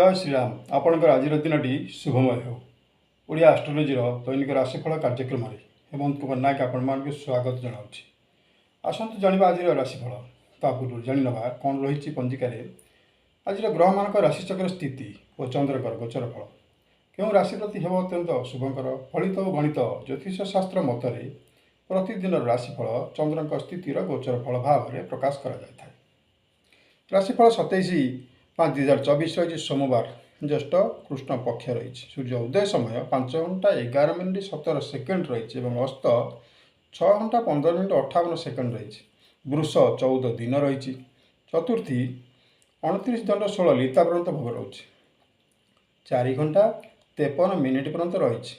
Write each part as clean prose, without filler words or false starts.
जय श्रीराम। आपणकर आज दिन शुभमय हो। ओडिया आस्ट्रोलोजीर दैनिक राशिफल कार्यक्रम हेमंत कुमार नायक आपण स्वागत जनावि। आसतु जाना आज राशिफल ता पूर्व जाणवा कौन रही पंजिकार आज ग्रह मान राशिचक्र स्थिति और चंद्रकर गोचर फल क्यों राशि प्रति हेब अत्यंत शुभंकर फलित और गणित ज्योतिष शास्त्र मत प्रतिदिन राशिफल चंद्र स्थितिर गोचर फल भाव में प्रकाश कर राशिफल 27/5/2024 रही सोमवार ज्येष्ठ कृष्ण पक्ष रही सूर्य उदय समय 5:11:17 रही अस्त 6:15:58 रही वृष 14 दिन रही चतुर्थी 29:16 लीता पर्यंत भोग रोचे 4:53 पर्यंत रही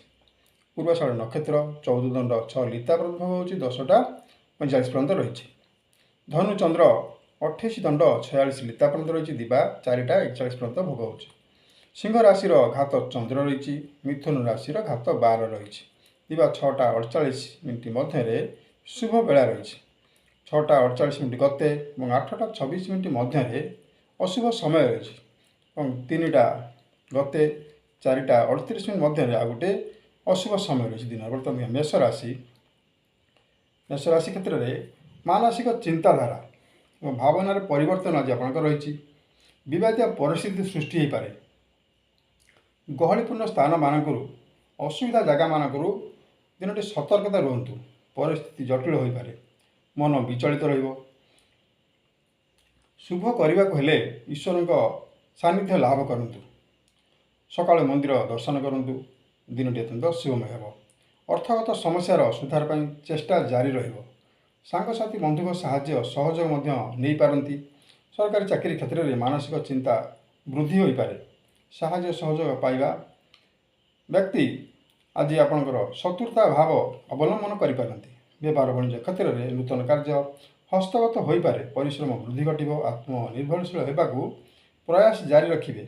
पूर्वाषाढ़ नक्षत्र 14:06 लीता पर्यंत भोग हो 10:45 पर्यंत रही धनु चंद्र 28:46 लीता पर्यंत रही दिवा 4:41 पर्यंत भोग हो सिंह राशि घात चंद्र रही मिथुन राशि घात 12 रही दिवा 6:48 मध्य शुभ बेला रही 6:48 गते और 8:26 मध्य अशुभ समय रही और 3टा गते 4:38 मध्य आ गोटे अशुभ समय रही दिन बर्तमान मेष राशि क्षेत्र में मानसिक चिंताधारा और भावनार परिवर्तन आज आपंकर रही विवादित परिस्थिति सृष्टि हो पारे गहलीपूर्ण स्थान मानक असुविधा जगह मानक दिन सतर्कता रुहतु परिस्थिति जटिल हो पारे मन विचलित शुभ करने को हेले ईश्वर सानिध्य लाभ करूँ सकाल मंदिर दर्शन करूँ दिन अत्यंत शुभमय हो अर्थगत समस्यार सुधार पर चेष्टा जारी रहिबो सांगसाथी बंधुक साहाय्य सहयोग नहीं पारती सरकारी चाकरी क्षेत्र में मानसिक चिंता वृद्धि हो पारे साहाय्य सहयोग पाइबा व्यक्ति आज आपणकर शत्रुता भाव अवलंबन करिपारती व्यापार वाणिज्य क्षेत्र में नूतन कार्य हस्तगत हो पारे परिश्रम वृद्धि घटो आत्मनिर्भरशील होगाकू प्रयास जारी रखिए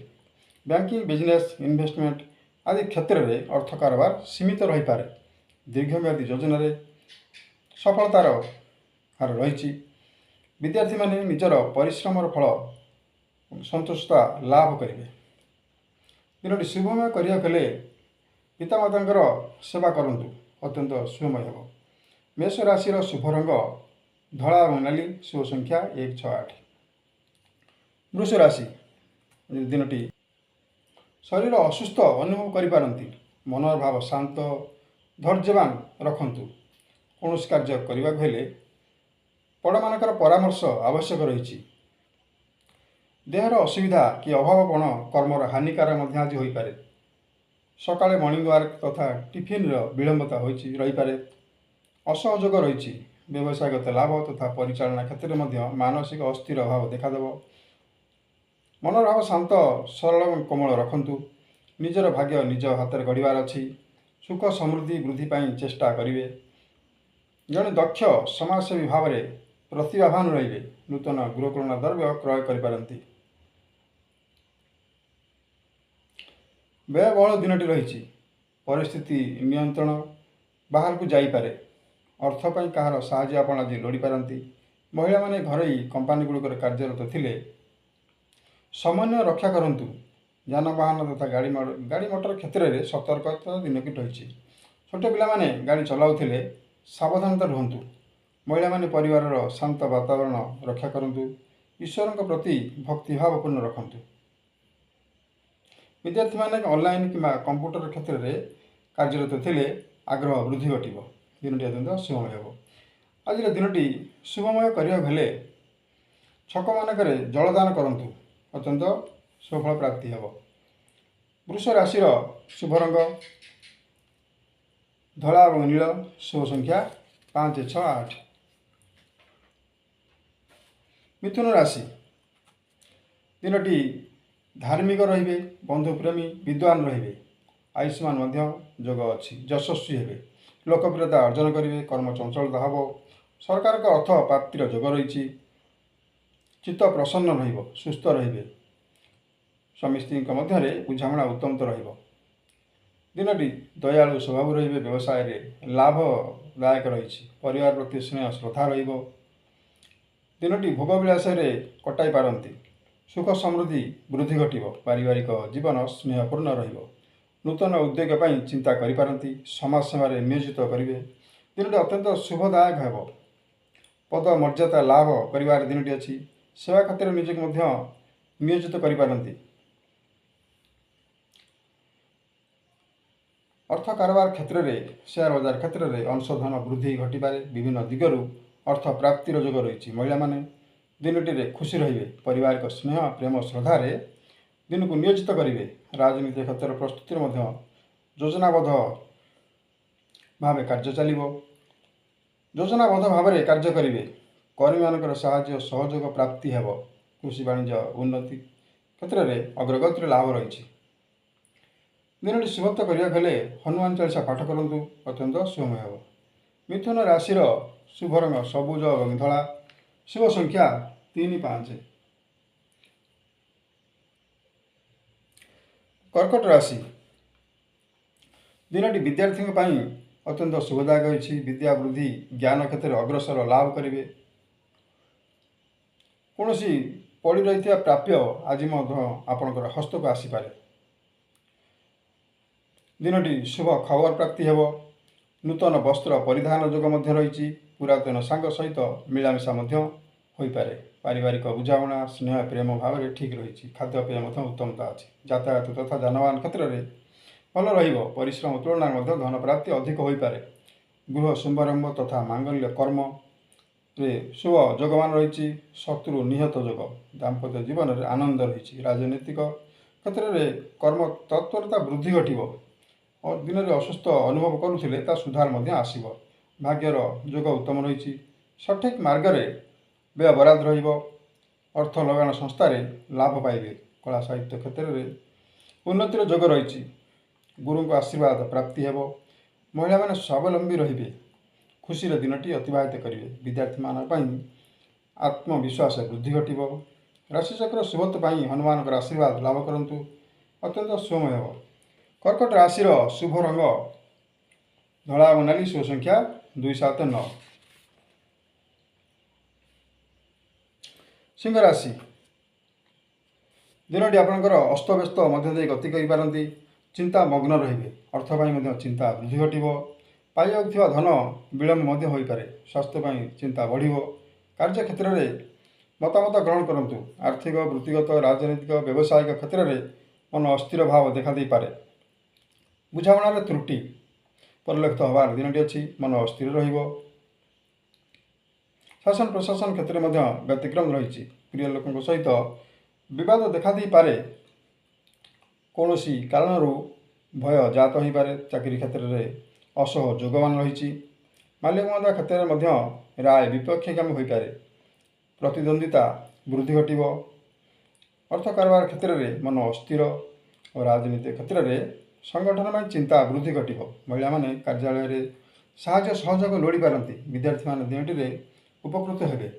बैंकिंग बिजनेस इन्वेस्टमेंट आदि क्षेत्र में अर्थ कारोबार सीमित रही पारे दीर्घम्यादी योजन सफलतार हार रही विद्यार्थी माने निजर परिश्रम फल संतुष्टता लाभ करेंगे दिन शुभमय करने पितामाता सेवा करूँ अत्यंत शुभमय हो मेष राशि शुभ रंग धला और नाली शुभ संख्या 168 वृष राशि दिनटी शरीर असुस्थ अनुभव करिपारंती मनर भाव शांत धैर्यवान रखंतु कौन कार्य करने को हेले बड़ मानकर परामर्श आवश्यक रही देहर असुविधा कि अभावपण कर्मर हानिकारक आज हो पारे सकाळे मॉर्निंग वार्क तथा टिफिन विलंबता रही पारे असहयोग रही व्यवसायगत लाभ तथा परिचालना क्षेत्र में मानसिक अस्थिर भाव देखादेव मनर भाव शांत सरल कोमल रखंतु निजर भाग्य निज हाथ में गढ़वार अच्छी सुख समृद्धि वृद्धि पाई चेष्टा करेंगे जड़े दक्ष समाजसेवी भाव में प्रतिभावान रही नूतन गृहकरण द्रव्य क्रय करें व्ययबहुल दिनटी रही परिस्थिति नियंत्रण बाहर को जापे अर्थपाई कहार साहाय्य आप आज लोड़ी पारती महिला माने घरोई कंपानी गुड़िक कार्यरत थिले समन्वय रक्षा करूँ यानवाहन तथा गाड़ी मोटर क्षेत्र में सतर्कता दिन की रही छोटे पिला गाड़ी चलाऊे सावधानता रुहतु महिला माने परिवार शांत वातावरण रक्षा करूँ ईश्वर प्रति भक्तिभावपूर्ण रखंतु विद्यार्थी माने ऑनलाइन कि कंप्यूटर क्षेत्र में कार्यरत थिले आग्रह वृद्धि घटो दिन अत्यंत शुभमय हो आज दिन शुभमय करने छक मानक जलदान करूँ अत्यंत शुभफल प्राप्ति हो वृष राशि शुभ रंग धला और नील शुभ संख्या 568 मिथुन राशि दिनटी धार्मिक रे बंधुप्रेमी विद्वान रे आयुष्मान जोग अच्छी यशस्वी हे लोकप्रियता अर्जन करेंगे कर्म चंचलता हम सरकार का अर्थ प्राप्तिर जोग रही चित्त प्रसन्न सुस्थ रे स्वामी स्त्री मध्य बुझाणा उत्तम दिन दयालु स्वभाव रे व्यवसाय रे लाभदायक रही परिवार प्रति स्नेह श्रद्धा दिन भोग विलास कटाई पारती ସୁଖ ସମୃଦ୍ଧି ବୃଦ୍ଧି ଘଟିବ। ପାରିବାରିକ ଜୀବନ ସ୍ନେହପୂର୍ଣ୍ଣ ରହିବ। ନୂତନ ଉଦ୍ୟୋଗ ପାଇଁ ଚିନ୍ତା କରିପାରନ୍ତି। ସମାଜ ସେବାରେ ନିୟୋଜିତ କରିବେ। ଦିନଟି ଅତ୍ୟନ୍ତ ଶୁଭଦାୟକ ହେବ। ପଦ ମର୍ଯ୍ୟାଦା ଲାଭ କରିବାର ଦିନଟି ଅଛି। ସେବା କ୍ଷେତ୍ରରେ ନିଜକୁ ମଧ୍ୟ ନିୟୋଜିତ କରିପାରନ୍ତି। ଅର୍ଥ କାରବାର କ୍ଷେତ୍ରରେ ସେୟାର ବଜାର କ୍ଷେତ୍ରରେ ଅଂଶଧନ ବୃଦ୍ଧି ଘଟିପାରେ। ବିଭିନ୍ନ ଦିଗରୁ ଅର୍ଥ ପ୍ରାପ୍ତିର ଯୋଗ ରହିଛି। ମହିଳାମାନେ ଦିନଟିରେ ଖୁସି ରହିବେ। ପାରିବାରିକ ସ୍ନେହ ପ୍ରେମ ଶ୍ରଦ୍ଧାରେ ଦିନକୁ ନିୟୋଜିତ କରିବେ। ରାଜନୀତି କ୍ଷେତ୍ରର ପ୍ରସ୍ତୁତିରେ ମଧ୍ୟ ଯୋଜନାବଦ୍ଧ ଭାବେ କାର୍ଯ୍ୟ ଚାଲିବ। ଯୋଜନାବଦ୍ଧ ଭାବରେ କାର୍ଯ୍ୟ କରିବେ। କର୍ମୀମାନଙ୍କର ସାହାଯ୍ୟ ସହଯୋଗ ପ୍ରାପ୍ତି ହେବ। କୃଷି ବାଣିଜ୍ୟ ଉନ୍ନତି କ୍ଷେତ୍ରରେ ଅଗ୍ରଗତିର ଲାଭ ରହିଛି। ଦିନଟି ଶୁଭତ୍ୱ କରିବାକୁ ହେଲେ ହନୁମାନ ଚାଳିଶା ପାଠ କରନ୍ତୁ। ଅତ୍ୟନ୍ତ ଶୁଭମୟ ହେବ। ମିଥୁନ ରାଶିର ଶୁଭ ରଙ୍ଗ ସବୁଜ ଏବଂ ଧଳା। ଶୁଭ ସଂଖ୍ୟା 3, 5। କର୍କଟ ରାଶି। ଦିନଟି ବିଦ୍ୟାର୍ଥୀଙ୍କ ପାଇଁ ଅତ୍ୟନ୍ତ ଶୁଭଦାୟକ ହୋଇଛି। ବିଦ୍ୟା ବୃଦ୍ଧି ଜ୍ଞାନ କ୍ଷେତ୍ରରେ ଅଗ୍ରସର ଲାଭ କରିବେ। କୌଣସି ପଡ଼ି ରହିଥିବା ପ୍ରାପ୍ୟ ଆଜି ମଧ୍ୟ ଆପଣଙ୍କର ହସ୍ତକୁ ଆସିପାରେ। ଦିନଟି ଶୁଭ ଖବର ପ୍ରାପ୍ତି ହେବ। ନୂତନ ବସ୍ତ୍ର ପରିଧାନ ଯୋଗ ମଧ୍ୟ ରହିଛି। ପୁରାତନ ସାଙ୍ଗ ସହିତ ମିଳାମିଶା ମଧ୍ୟ ହୋଇପାରେ। ପାରିବାରିକ ବୁଝାମଣା ସ୍ନେହ ପ୍ରେମ ଭାବରେ ଠିକ୍ ରହିଛି। ଖାଦ୍ୟପେୟ ମଧ୍ୟ ଉତ୍ତମତା ଅଛି। ଯାତାୟାତ ତଥା ଯାନବାହନ କ୍ଷେତ୍ରରେ ଭଲ ରହିବ। ପରିଶ୍ରମ ତୁଳନାରେ ମଧ୍ୟ ଧନ ପ୍ରାପ୍ତି ଅଧିକ ହୋଇପାରେ। ଗୃହ ଶୁଭାରମ୍ଭ ତଥା ମାଙ୍ଗଲ୍ୟ କର୍ମରେ ଶୁଭ ଯୋଗମାନ ରହିଛି। ଶତ୍ରୁ ନିହତ ଯୋଗ। ଦାମ୍ପତ୍ୟ ଜୀବନରେ ଆନନ୍ଦ ରହିଛି। ରାଜନୈତିକ କ୍ଷେତ୍ରରେ କର୍ମ ତତ୍ପରତା ବୃଦ୍ଧି ଘଟିବ। ଦିନରେ ଅସୁସ୍ଥ ଅନୁଭବ କରୁଥିଲେ ତା ସୁଧାର ମଧ୍ୟ ଆସିବ। ଭାଗ୍ୟର ଯୋଗ ଉତ୍ତମ ରହିଛି। ସଠିକ୍ ମାର୍ଗରେ ବ୍ୟୟ ବରାଦ ରହିବ। ଅର୍ଥ ଲଗାଣ ସଂସ୍ଥାରେ ଲାଭ ପାଇବେ। କଳା ସାହିତ୍ୟ କ୍ଷେତ୍ରରେ ଉନ୍ନତିର ଯୋଗ ରହିଛି। ଗୁରୁଙ୍କ ଆଶୀର୍ବାଦ ପ୍ରାପ୍ତି ହେବ। ମହିଳାମାନେ ସ୍ୱାବଲମ୍ବୀ ରହିବେ। ଖୁସିର ଦିନଟି ଅତିବାହିତ କରିବେ। ବିଦ୍ୟାର୍ଥୀମାନଙ୍କ ପାଇଁ ଆତ୍ମବିଶ୍ୱାସ ବୃଦ୍ଧି ଘଟିବ। ରାଶିଚକ୍ର ଶୁଭତ୍ୱ ପାଇଁ ହନୁମାନଙ୍କର ଆଶୀର୍ବାଦ ଲାଭ କରନ୍ତୁ। ଅତ୍ୟନ୍ତ ଶୁଭମୟ ହେବ। କର୍କଟ ରାଶିର ଶୁଭ ରଙ୍ଗ ଧଳା ଏବଂ ନାଲି। ଶୁଭ ସଂଖ୍ୟା 2, 7, 9। ସିଂହ ରାଶି। ଦିନଟି ଆପଣଙ୍କର ଅସ୍ତବ୍ୟସ୍ତ ମଧ୍ୟ ଦେଇ ଗତି କରିପାରନ୍ତି। ଚିନ୍ତା ମଗ୍ନ ରହିବେ। ଅର୍ଥ ପାଇଁ ମଧ୍ୟ ଚିନ୍ତା ବୃଦ୍ଧି ଘଟିବ। ପାଇବାକୁ ଥିବା ଧନ ବିଳମ୍ବ ମଧ୍ୟ ହୋଇପାରେ। ସ୍ୱାସ୍ଥ୍ୟ ପାଇଁ ଚିନ୍ତା ବଢ଼ିବ। କାର୍ଯ୍ୟକ୍ଷେତ୍ରରେ ମତାମତ ଗ୍ରହଣ କରନ୍ତୁ। ଆର୍ଥିକ ବୃତ୍ତିଗତ ରାଜନୈତିକ ବ୍ୟବସାୟିକ କ୍ଷେତ୍ରରେ ମନ ଅସ୍ଥିର ଭାବ ଦେଖାଦେଇପାରେ। ବୁଝାମଣାରେ ତ୍ରୁଟି ପରିଲକ୍ଷିତ ହେବାର ଦିନଟି ଅଛି। ମନ ଅସ୍ଥିର ରହିବ। ଶାସନ ପ୍ରଶାସନ କ୍ଷେତ୍ରରେ ମଧ୍ୟ ବ୍ୟତିକ୍ରମ ରହିଛି। ପ୍ରିୟ ଲୋକଙ୍କ ସହିତ ବିବାଦ ଦେଖାଦେଇପାରେ। କୌଣସି କାରଣରୁ ଭୟ ଜାତ ହୋଇପାରେ। ଚାକିରି କ୍ଷେତ୍ରରେ ଅସହ ଯୋଗମାନ ରହିଛି। ମାଲ୍ୟବନ୍ଧା କ୍ଷେତ୍ରରେ ମଧ୍ୟ ରାୟ ବିପକ୍ଷକାମୀ ହୋଇପାରେ। ପ୍ରତିଦ୍ୱନ୍ଦ୍ୱିତା ବୃଦ୍ଧି ଘଟିବ। ଅର୍ଥ କାରବାର କ୍ଷେତ୍ରରେ ମନ ଅସ୍ଥିର ଓ ରାଜନୀତି କ୍ଷେତ୍ରରେ ସଂଗଠନ ପାଇଁ ଚିନ୍ତା ବୃଦ୍ଧି ଘଟିବ। ମହିଳାମାନେ କାର୍ଯ୍ୟାଳୟରେ ସାହାଯ୍ୟ ସହଯୋଗ ଲୋଡ଼ିପାରନ୍ତି। ବିଦ୍ୟାର୍ଥୀମାନେ ଦିନଟିରେ ଉପକୃତ ହେବେ।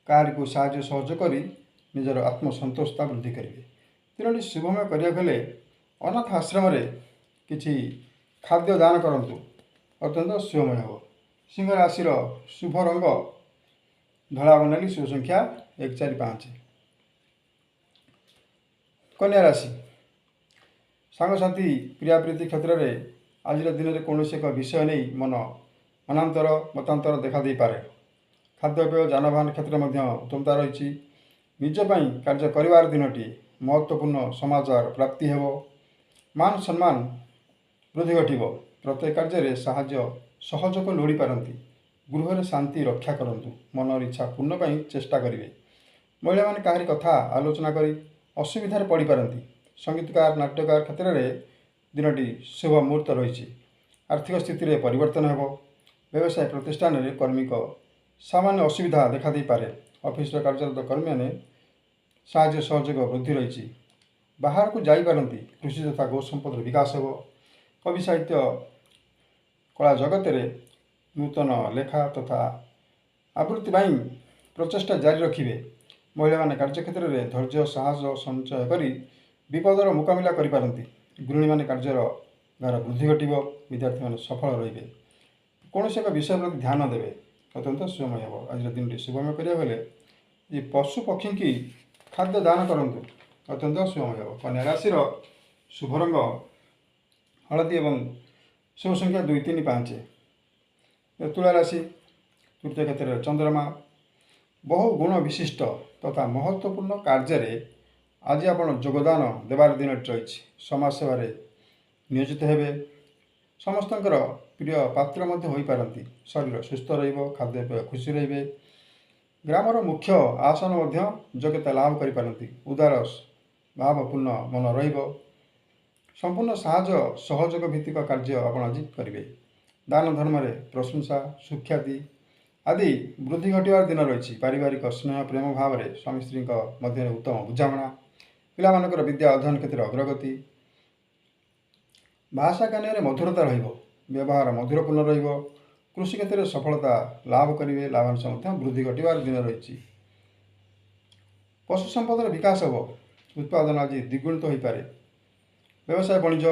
କାହାରିକୁ ସାହାଯ୍ୟ ସହଯୋଗ କରି ନିଜର ଆତ୍ମସନ୍ତୋଷତା ବୃଦ୍ଧି କରିବେ। ଦିନଟି ଶୁଭମୟ କରିବାକୁ ହେଲେ ଅନାଥ ଆଶ୍ରମରେ କିଛି ଖାଦ୍ୟ ଦାନ କରନ୍ତୁ। ଅତ୍ୟନ୍ତ ଶୁଭମୟ ହେବ। ସିଂହ ରାଶିର ଶୁଭ ରଙ୍ଗ ଧଳା ଏବଂ ନାଲି। ଶୁଭ ସଂଖ୍ୟା 1, 4, 5। କନ୍ୟା ରାଶି। ସାଙ୍ଗସାଥି ପ୍ରିୟାପ୍ରୀତି କ୍ଷେତ୍ରରେ ଆଜିର ଦିନରେ କୌଣସି ଏକ ବିଷୟ ନେଇ ମତାନ୍ତର ଦେଖାଦେଇପାରେ। ଖାଦ୍ୟପେୟ ଯାନବାହନ କ୍ଷେତ୍ରରେ ମଧ୍ୟ ଉତ୍ତମତା ରହିଛି। ନିଜ ପାଇଁ କାର୍ଯ୍ୟ କରିବାର ଦିନଟି। ମହତ୍ତ୍ୱପୂର୍ଣ୍ଣ ସମାଚାର ପ୍ରାପ୍ତି ହେବ। ମାନ ସମ୍ମାନ ବୃଦ୍ଧି ଘଟିବ। ପ୍ରତ୍ୟେକ କାର୍ଯ୍ୟରେ ସାହାଯ୍ୟ ସହଯୋଗ ଲୋଡ଼ିପାରନ୍ତି। ଗୃହରେ ଶାନ୍ତି ରକ୍ଷା କରନ୍ତୁ। ମନର ଇଚ୍ଛା ପୂର୍ଣ୍ଣ ପାଇଁ ଚେଷ୍ଟା କରିବେ। ମହିଳାମାନେ କାହାରି କଥା ଆଲୋଚନା କରି ଅସୁବିଧାରେ ପଡ଼ିପାରନ୍ତି। ସଙ୍ଗୀତକାର ନାଟ୍ୟକାର କ୍ଷେତ୍ରରେ ଦିନଟି ଶୁଭ ମୁହୂର୍ତ୍ତ ରହିଛି। ଆର୍ଥିକ ସ୍ଥିତିରେ ପରିବର୍ତ୍ତନ ହେବ। ବ୍ୟବସାୟ ପ୍ରତିଷ୍ଠାନରେ କର୍ମୀଙ୍କ ସାମାନ୍ୟ ଅସୁବିଧା ଦେଖାଦେଇପାରେ। ଅଫିସର କାର୍ଯ୍ୟରତ କର୍ମୀମାନେ ସାହାଯ୍ୟ ସହଯୋଗ ବୃଦ୍ଧି ରହିଛି। ବାହାରକୁ ଯାଇପାରନ୍ତି। କୃଷି ତଥା ଗୋ ସମ୍ପଦର ବିକାଶ ହେବ। କବି ସାହିତ୍ୟ କଳା ଜଗତରେ ନୂତନ ଲେଖା ତଥା ଆବୃତ୍ତି ପାଇଁ ପ୍ରଚେଷ୍ଟା ଜାରି ରଖିବେ। ମହିଳାମାନେ କାର୍ଯ୍ୟକ୍ଷେତ୍ରରେ ଧୈର୍ଯ୍ୟ ସାହସ ସଞ୍ଚୟ କରି ବିପଦର ମୁକାବିଲା କରିପାରନ୍ତି। ଗୃହିଣୀମାନେ କାର୍ଯ୍ୟର ଭାର ବୃଦ୍ଧି ଘଟିବ। ବିଦ୍ୟାର୍ଥୀମାନେ ସଫଳ ରହିବେ। କୌଣସି ଏକ ବିଷୟ ପ୍ରତି ଧ୍ୟାନ ଦେବେ। ଅତ୍ୟନ୍ତ ଶୁଭମୟ ହେବ। ଆଜିର ଦିନଟି ଶୁଭମୟ କରିବାକୁ ହେଲେ ଯେ ପଶୁ ପକ୍ଷୀ କି ଖାଦ୍ୟ ଦାନ କରନ୍ତୁ, ଅତ୍ୟନ୍ତ ଶୁଭମୟ ହେବ। କନ୍ୟା ରାଶିର ଶୁଭ ରଙ୍ଗ ହଳଦୀ ଏବଂ ଶୁଭ ସଂଖ୍ୟା 2, 3, 5। ତୁଳା ରାଶି ତୃତୀୟ କ୍ଷେତ୍ରରେ ଚନ୍ଦ୍ରମା। ବହୁ ଗୁଣ ବିଶିଷ୍ଟ ତଥା ମହତ୍ତ୍ୱପୂର୍ଣ୍ଣ କାର୍ଯ୍ୟରେ ଆଜି ଆପଣ ଯୋଗଦାନ ଦେବାର ଦିନଟି ରହିଛି। ସମାଜ ସେବାରେ ନିୟୋଜିତ ହେବେ। ସମସ୍ତଙ୍କର ପ୍ରିୟ ପାତ୍ର ମଧ୍ୟ ହୋଇପାରନ୍ତି। ଶରୀର ସୁସ୍ଥ ରହିବ, ଖାଦ୍ୟପେୟ ଖୁସି ରହିବେ। ଗ୍ରାମର ମୁଖ୍ୟ ଆସନ ମଧ୍ୟ ଯୋଗ୍ୟତା ଲାଭ କରିପାରନ୍ତି। ଉଦାର ଭାବପୂର୍ଣ୍ଣ ମନ ରହିବ। ସମ୍ପୂର୍ଣ୍ଣ ସାହାଯ୍ୟ ସହଯୋଗ ଭିତ୍ତିକ କାର୍ଯ୍ୟ ଆପଣ ଆଜି କରିବେ। ଦାନ ଧର୍ମରେ ପ୍ରଶଂସା, ସୁଖ୍ୟାତି ଆଦି ବୃଦ୍ଧି ଘଟିବାର ଦିନ ରହିଛି। ପାରିବାରିକ ସ୍ନେହ ପ୍ରେମ ଭାବରେ ସ୍ୱାମୀ ସ୍ତ୍ରୀଙ୍କ ମଧ୍ୟରେ ଉତ୍ତମ ବୁଝାମଣା। ପିଲାମାନଙ୍କର ବିଦ୍ୟା ଅଧ୍ୟୟନ କ୍ଷେତ୍ରରେ ଅଗ୍ରଗତି। ଭାଷା ଜ୍ଞାନରେ ମଧୁରତା ରହିବ। ବ୍ୟବହାର ମଧୁରପୂର୍ଣ୍ଣ ରହିବ। କୃଷି କ୍ଷେତ୍ରରେ ସଫଳତା ଲାଭ କରିବେ। ଲାଭାଂଶ ମଧ୍ୟ ବୃଦ୍ଧି ଘଟିବାର ଦିନ ରହିଛି। ପଶୁ ସମ୍ପଦର ବିକାଶ ହେବ। ଉତ୍ପାଦନ ଆଜି ଦ୍ୱିଗୁଣିତ ହୋଇପାରେ। ବ୍ୟବସାୟ ବାଣିଜ୍ୟ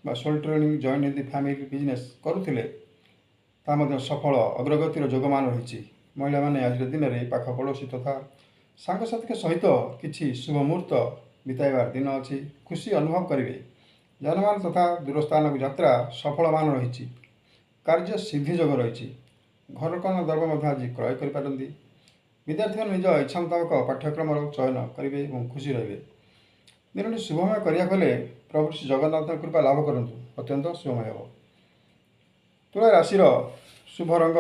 ବା ସୋଲ୍ ଟ୍ରେଡିଂ, ଜଏଣ୍ଟ ଯଦି ଫ୍ୟାମିଲି ବିଜନେସ୍ କରୁଥିଲେ ତାହା ମଧ୍ୟ ସଫଳ ଅଗ୍ରଗତିର ଯୋଗମାନ ରହିଛି। ମହିଳାମାନେ ଆଜିର ଦିନରେ ପାଖ ପଡ଼ୋଶୀ ତଥା ସାଙ୍ଗସାଥୀଙ୍କ ସହିତ କିଛି ଶୁଭ ମୁହୂର୍ତ୍ତ ବିତାଇବାର ଦିନ ଅଛି। ଖୁସି ଅନୁଭବ କରିବେ। ଯାନବାହନ ତଥା ଦୂରସ୍ଥାନକୁ ଯାତ୍ରା ସଫଳମାନ ରହିଛି। କାର୍ଯ୍ୟ ସିଦ୍ଧି ଯୋଗ ରହିଛି। ଘରକରଣା ଦ୍ରବ୍ୟ ମଧ୍ୟ ଆଜି କ୍ରୟ କରିପାରନ୍ତି। ବିଦ୍ୟାର୍ଥୀମାନେ ନିଜ ଇଚ୍ଛା ମୁତାବକ ପାଠ୍ୟକ୍ରମର ଚୟନ କରିବେ ଏବଂ ଖୁସି ରହିବେ। ଦିନଟି ଶୁଭମୟ କରିବାକୁ ହେଲେ ପ୍ରଭୁ ଶ୍ରୀ ଜଗନ୍ନାଥଙ୍କ କୃପା ଲାଭ କରନ୍ତୁ, ଅତ୍ୟନ୍ତ ଶୁଭମୟ ହେବ। ତୁଳା ରାଶିର ଶୁଭ ରଙ୍ଗ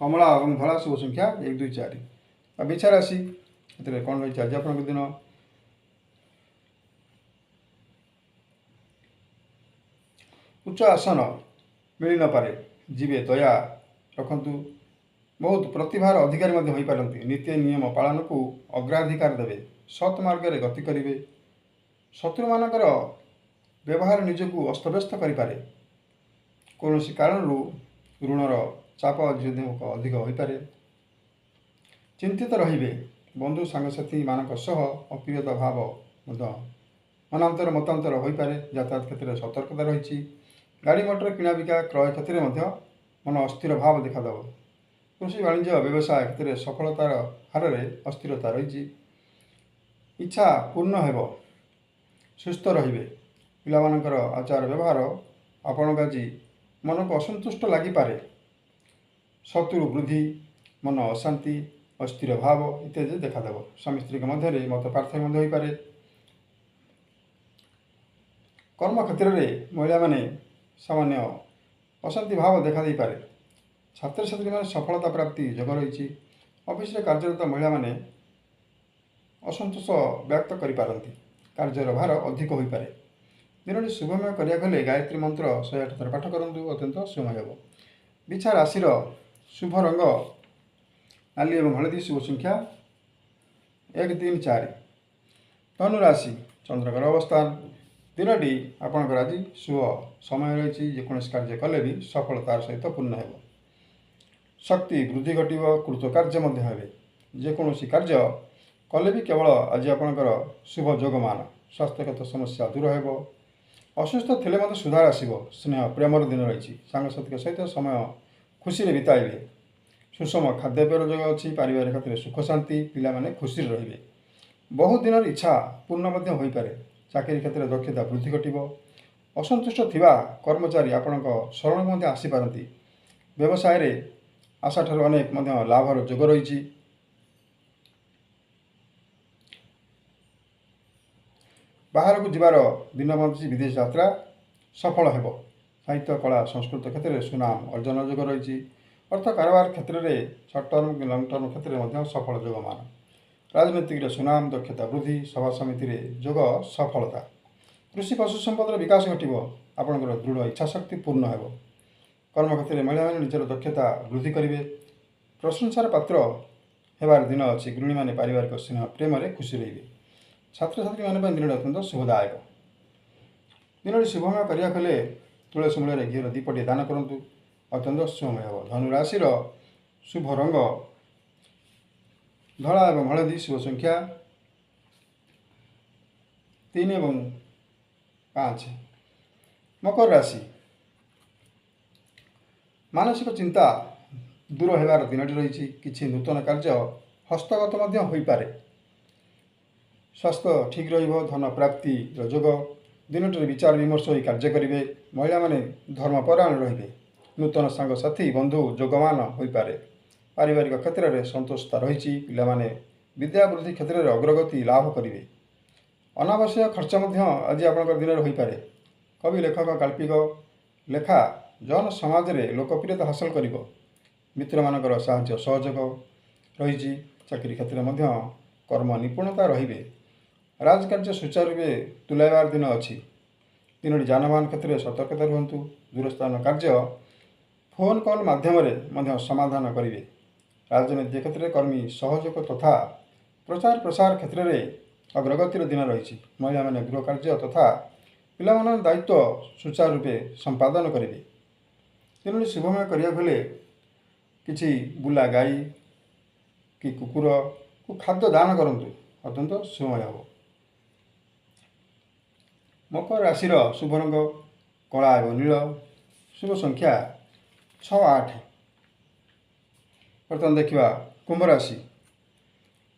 କମଳା ଏବଂ ଧଳା, ଶୁଭ ସଂଖ୍ୟା 1, 2, 4। ବିଛା ରାଶି ଏଥିରେ କ'ଣ ରହିଛି ଆଜି ଆପଣଙ୍କ ଦିନ? ଉଚ୍ଚ ଆସନ ମିଳି ନପାରେ, ଯିବେ ଦୟା ରଖନ୍ତୁ। ବହୁତ ପ୍ରତିଭାର ଅଧିକାରୀ ମଧ୍ୟ ହୋଇପାରନ୍ତି। ନୀତି ନିୟମ ପାଳନକୁ ଅଗ୍ରାଧିକାର ଦେବେ। ସତ୍ ମାର୍ଗରେ ଗତି କରିବେ। ଶତ୍ରୁମାନଙ୍କର ବ୍ୟବହାର ନିଜକୁ ଅସ୍ତବ୍ୟସ୍ତ କରିପାରେ। କୌଣସି କାରଣରୁ ଋଣର ଚାପ ଅଧିକ ହୋଇପାରେ। ଚିନ୍ତିତ ରହିବେ। ବନ୍ଧୁ ସାଙ୍ଗସାଥୀମାନଙ୍କ ସହ ଅପ୍ରିୟତା ଭାବ ମଧ୍ୟ ମତାନ୍ତର ହୋଇପାରେ। ଯାତାୟାତ କ୍ଷେତ୍ରରେ ସତର୍କତା ରହିଛି। ଗାଡ଼ି ମଟର କିଣାବିକା କ୍ରୟ କ୍ଷେତ୍ରରେ ମଧ୍ୟ ମନ ଅସ୍ଥିର ଭାବ ଦେଖାଦେବ। କୃଷି ବାଣିଜ୍ୟ ବ୍ୟବସାୟ କ୍ଷେତ୍ରରେ ସଫଳତାର ହାରରେ ଅସ୍ଥିରତା ରହିଛି। ଇଚ୍ଛା ପୂର୍ଣ୍ଣ ହେବ। ସୁସ୍ଥ ରହିବେ। ପିଲାମାନଙ୍କର ଆଚାର ବ୍ୟବହାର ଆପଣଙ୍କ ଆଜି ମନକୁ ଅସନ୍ତୁଷ୍ଟ ଲାଗିପାରେ। ଶତ୍ରୁ ବୃଦ୍ଧି, ମନ ଅଶାନ୍ତି, ଅସ୍ଥିର ଭାବ ଇତ୍ୟାଦି ଦେଖାଦେବ। ସ୍ୱାମୀ ସ୍ତ୍ରୀଙ୍କ ମଧ୍ୟରେ ମତ ପାର୍ଥକ୍ୟ ମଧ୍ୟ ହୋଇପାରେ। କର୍ମକ୍ଷେତ୍ରରେ ମହିଳାମାନେ ସାମାନ୍ୟ ଅଶାନ୍ତି ଭାବ ଦେଖାଦେଇପାରେ। ଛାତ୍ରଛାତ୍ରୀମାନେ ସଫଳତା ପ୍ରାପ୍ତି ଯୋଗ ରହିଛି। ଅଫିସରେ କାର୍ଯ୍ୟରତ ମହିଳାମାନେ ଅସନ୍ତୋଷ ବ୍ୟକ୍ତ କରିପାରନ୍ତି। କାର୍ଯ୍ୟର ଭାର ଅଧିକ ହୋଇପାରେ। ଦିନଟି ଶୁଭମୟ କରିବାକୁ ହେଲେ ଗାୟତ୍ରୀ ମନ୍ତ୍ର 108 ଥର ପାଠ କରନ୍ତୁ, ଅତ୍ୟନ୍ତ ଶୁଭମୟ ହେବ। ବିଛା ରାଶିର ଶୁଭ ରଙ୍ଗ ନାଲି ଏବଂ ହଳଦୀ, ଶୁଭ ସଂଖ୍ୟା 1, 3, 4। ଧନୁ ରାଶି ଚନ୍ଦ୍ରଙ୍କର ଅବସ୍ଥାନ। ଦିନଟି ଆପଣଙ୍କର ଆଜି ଶୁଭ ସମୟ ରହିଛି। ଯେକୌଣସି କାର୍ଯ୍ୟ କଲେ ବି ସଫଳତାର ସହିତ ପୂର୍ଣ୍ଣ ହେବ। ଶକ୍ତି ବୃଦ୍ଧି ଘଟିବ। କୃତକାର୍ଯ୍ୟ ମଧ୍ୟ ହେବେ। ଯେକୌଣସି କାର୍ଯ୍ୟ କଲେ ବି କେବଳ ଆଜି ଆପଣଙ୍କର ଶୁଭ ଯୋଗମାନ। ସ୍ୱାସ୍ଥ୍ୟଗତ ସମସ୍ୟା ଦୂର ହେବ। ଅସୁସ୍ଥ ଥିଲେ ମଧ୍ୟ ସୁଧାର ଆସିବ। ସ୍ନେହ ପ୍ରେମର ଦିନ ରହିଛି। ସାଙ୍ଗସାଥୀଙ୍କ ସହିତ ସମୟ ଖୁସିରେ ବିତାଇବେ। ସୁଷମ ଖାଦ୍ୟପେୟର ଯୋଗ ଅଛି। ପାରିବାରିକ କ୍ଷେତ୍ରରେ ସୁଖ ଶାନ୍ତି। ପିଲାମାନେ ଖୁସିରେ ରହିବେ। ବହୁ ଦିନର ଇଚ୍ଛା ପୂର୍ଣ୍ଣ ମଧ୍ୟ ହୋଇପାରେ। ଚାକିରି କ୍ଷେତ୍ରରେ ଦକ୍ଷତା ବୃଦ୍ଧି ଘଟିବ। ଅସନ୍ତୁଷ୍ଟ ଥିବା କର୍ମଚାରୀ ଆପଣଙ୍କ ଶରଣକୁ ମଧ୍ୟ ଆସିପାରନ୍ତି। ବ୍ୟବସାୟରେ ଆଶାଠାରୁ ଅନେକ ମଧ୍ୟ ଲାଭର ଯୋଗ ରହିଛି। ବାହାରକୁ ଯିବାର ଦିନ ବଞ୍ଚିଛି। ବିଦେଶ ଯାତ୍ରା ସଫଳ ହେବ। ସାହିତ୍ୟ, କଳା, ସଂସ୍କୃତ କ୍ଷେତ୍ରରେ ସୁନାମ ଅର୍ଜନ ଯୋଗ ରହିଛି। ଅର୍ଥ କାରବାର କ୍ଷେତ୍ରରେ ସର୍ଟ ଟର୍ମ କି ଲଙ୍ଗ ଟର୍ମ କ୍ଷେତ୍ରରେ ମଧ୍ୟ ସଫଳ ଯୋଗମାନ। ରାଜନୀତିରେ ସୁନାମ, ଦକ୍ଷତା ବୃଦ୍ଧି, ସଭା ସମିତିରେ ଯୋଗ ସଫଳତା। କୃଷି ପଶୁ ସମ୍ପଦର ବିକାଶ ଘଟିବ। ଆପଣଙ୍କର ଦୃଢ଼ ଇଚ୍ଛାଶକ୍ତି ପୂର୍ଣ୍ଣ ହେବ। କର୍ମକ୍ଷେତ୍ରରେ ମହିଳାମାନେ ନିଜର ଦକ୍ଷତା ବୃଦ୍ଧି କରିବେ। ପ୍ରଶଂସାର ପାତ୍ର ହେବାର ଦିନ ଅଛି। ଗୃହିଣୀମାନେ ପାରିବାରିକ ସ୍ନେହ ପ୍ରେମରେ ଖୁସି ରହିବେ। ଛାତ୍ରଛାତ୍ରୀମାନଙ୍କ ପାଇଁ ଦିନଟି ଅତ୍ୟନ୍ତ ଶୁଭଦାୟକ। ଦିନଟି ଶୁଭମୟ କରିବାକୁ ହେଲେ ତୁଳସୀ ମୂଳରେ ଘିଅର ଦୀପଟିଏ ଦାନ କରନ୍ତୁ, ଅତ୍ୟନ୍ତ ଶୁଭମୟ ହେବ। ଧନୁ ରାଶିର ଶୁଭ ରଙ୍ଗ ଧଳା ଏବଂ ହଳଦୀ, ଶୁଭ ସଂଖ୍ୟା 3 ଏବଂ 5। ମକର ରାଶି ମାନସିକ ଚିନ୍ତା दूर होबार दिनटी रही। किसी नूतन कार्य हस्तगत होइपारे। स्वास्थ्य ठीक धन प्राप्ति जोग दिनटी विचार विमर्श हो कार्य करेंगे। महिला माने धर्मपरायण रे। नूतन सांगसाथी बंधु जोगमान होइपारे। पारिवारिक क्षेत्र में संतोषता रही। पिलामाने विद्यावृद्धि क्षेत्र में अग्रगति लाभ करेंगे। अनावश्यक खर्च आज आप दिन में होइपारे। कवि लेखक काल्पिक लेखा जन समाज में लोकप्रियता हासिल कर। मित्र मानकर साहाय्य सहयोग रही। चाकरी क्षेत्र में कर्म निपुणता रे। राजकार्य सुचारू तुलाइबार दिन अच्छी। तीनोटी जानवाहन क्षेत्र में सतर्कता रुहतु। दूरस्थान कार्य फोन कॉल माध्यम समाधान करेंगे। राजनीति क्षेत्र में कर्मी सहयोग तथा प्रचार प्रसार क्षेत्र में अग्रगतिर दिन रही। महिला माने गृह कार्य तथा पिलामान दायित्व सुचारू रूपे संपादन करेंगे। तीनोटी शुभमय करिया किछि बुला गाई कि कुकुर को खाद्य दान करंतु अत्यंत शुभमय हो। मकर राशि शुभ रंग कला एवं नील। शुभ संख्या 6-8। बर्तमान देखा कुंभ राशि।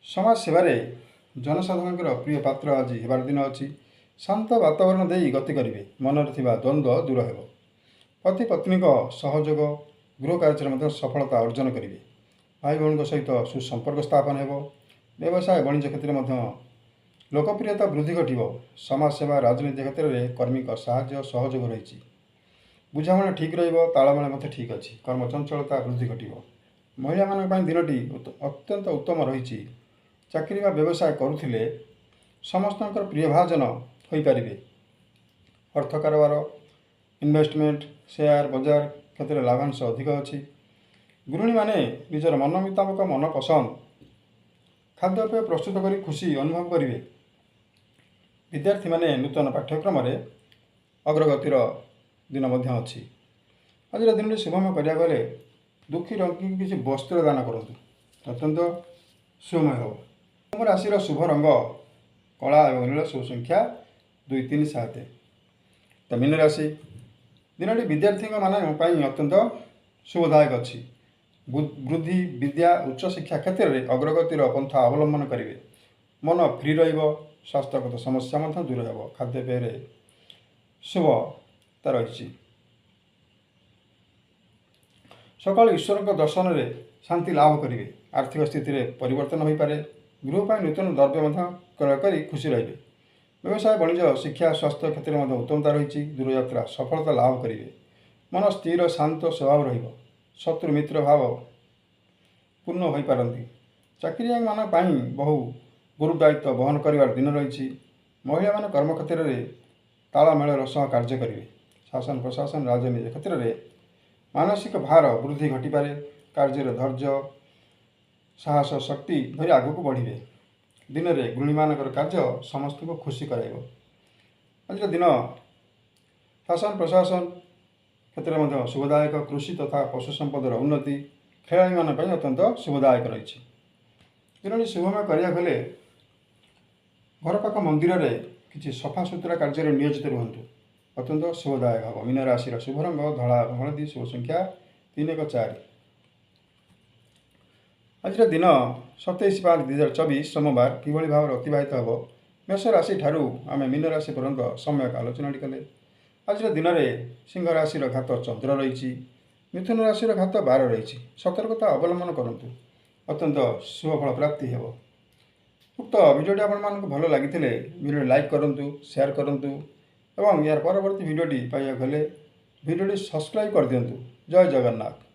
समाज सेवारे जनसाधारण प्रिय पात्र आज हेबार दिन अच्छी। शांत वातावरण दे गति करेंगे। मनर थिबा द्वंद्व दूर हो। पति पत्नी सहयोग गृह कार्य में सफलता अर्जन करेंगे। भाई भौणी सहित सुसंपर्क स्थापन हो। व्यवसाय वाणिज्य क्षेत्र में लोकप्रियता वृद्धि घटव। समाज सेवा राजनीति क्षेत्र में कर्मी साहाय्य सहयोग रही। बुझाणा ठीक तालमेल ठीक अच्छी। कर्म चंचलता वृद्धि घटव। महिला मान दिनटी अत्यंत उत्तम रही। चाकरी व व्यवसाय करुले समस्त प्रियभाजन हो पारे। अर्थ कारोबार इन्वेस्टमेंट शेयर बजार क्षेत्र में लाभांश अधिक अच्छी। गृहिणी माने निजर मन मुताबक मन पसंद खाद्यपेय प्रस्तुत कर खुशी अनुभव करेंगे। विद्यार्थी माने नूतन पाठ्यक्रम में अग्रगतिर दिन अच्छी। आज दिन शुभमय करा गले दुखी रंगी किसी वस्त्र दान करूँ अत्यंत शुभमय हो। कुंभ राशि शुभ रंग कला एवं नील। शुभ संख्या 2-3-7। तो मीन राशि दिन विद्यार्थी मानी अत्यंत शुभदायक अच्छी। वृद्धि विद्या उच्च शिक्षा क्षेत्र में अग्रगतिर पंथा अवलंबन करेंगे। मन फ्री रहिबो। स्वास्थ्यगत समस्या दूर हो। खाद्यपेय शुभता रही। सकाल ईश्वर दर्शन में शांति लाभ करेंगे। आर्थिक स्थिति में परिवर्तन हो पारे। गृह पर नूतन द्रव्य क्रय कर खुशी रहे। व्यवसाय वाणिज्य शिक्षा स्वास्थ्य क्षेत्र में उत्तमता रही। दूरयात्रा सफलता लाभ करेंगे। मन स्थिर शांत स्वभाव रहिबो। शत्रु मित्र भाव पूर्ण हो पारती। चाकरिया मान बहु गुरु दायित्व बहन कर दिन रही। महिला मान कर्म क्षेत्र में तालमेल सह कार्य करेंगे। शासन प्रशासन राजनीति क्षेत्र में मानसिक भार वृद्धि घटीपे। कार्य धैर्य साहस शक्ति धरी आगक बढ़े। दिन में गृहिणी मान कार्य समस्त को खुशी कराइब। आज दिन शासन प्रशासन क्षेत्र में शुभदायक। कृषि तथा पशु संपदर उन्नति खेलाड़ी मान अत्यंत शुभदायक रही। दिन शुभमय करा गले घर पाख मंदिर में किसी सफा सुतरा कार्य नियोजित रुहतु अत्यंत शुभदायक हम। मीन राशि शुभ रंग धला हलदी। शुभ संख्या 3-1-4। आज दिन 27-5-2024 सोमवार किभली भाव अतिबाहित हो। मेष राशि ठारू आम मीन राशि पर्यंत समय आलोचना कले। आज दिन में सिंह राशि घात चंद्र रही। मिथुन राशि घात 12 रही। सतर्कता अवलंबन करूँ अत्यंत शुभफल प्राप्ति हो। उक्त भिडियोटी आपको भल लगी भिडियो लाइक करूँ शेयर करूँ एवं यार परवर्ती भिडियोटी पाइबा गले भिडियोटी सब्सक्राइब कर दिंतु। जय जगन्नाथ।